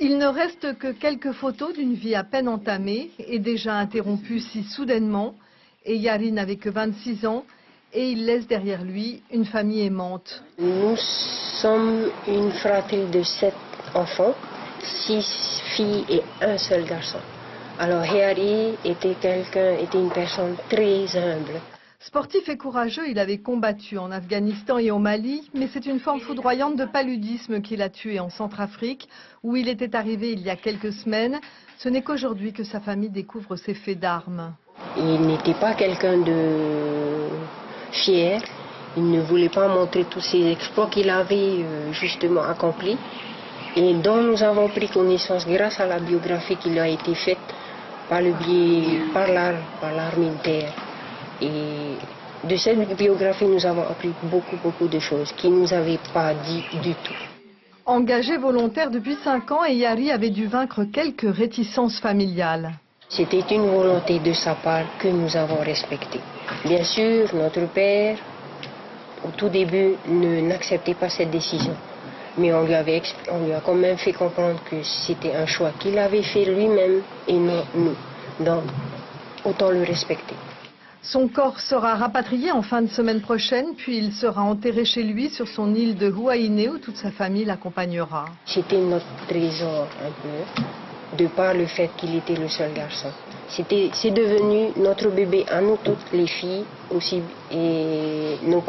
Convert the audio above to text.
Il ne reste que quelques photos d'une vie à peine entamée et déjà interrompue si soudainement. Et Yari n'avait que 26 ans et il laisse derrière lui une famille aimante. Nous sommes une fratrie de 7 enfants, 6 filles et un seul garçon. Alors Yari était une personne très humble. Sportif et courageux, il avait combattu en Afghanistan et au Mali, mais c'est une forme foudroyante de paludisme qui l'a tué en Centrafrique, où il était arrivé il y a quelques semaines. Ce n'est qu'aujourd'hui que sa famille découvre ses faits d'armes. Il n'était pas quelqu'un de fier, il ne voulait pas montrer tous ses exploits qu'il avait justement accomplis et dont nous avons pris connaissance grâce à la biographie qui lui a été faite par l'art militaire. Et de cette biographie, nous avons appris beaucoup de choses qu'il ne nous avait pas dit du tout. Engagé volontaire depuis 5 ans, Yari avait dû vaincre quelques réticences familiales. C'était une volonté de sa part que nous avons respectée. Bien sûr, notre père, au tout début, n'acceptait pas cette décision. Mais on lui a quand même fait comprendre que c'était un choix qu'il avait fait lui-même et non nous. Donc, autant le respecter. Son corps sera rapatrié en fin de semaine prochaine, puis il sera enterré chez lui sur son île de Huaïné où toute sa famille l'accompagnera. C'était notre trésor un peu, de par le fait qu'il était le seul garçon. C'est devenu notre bébé à nous toutes les filles aussi et nos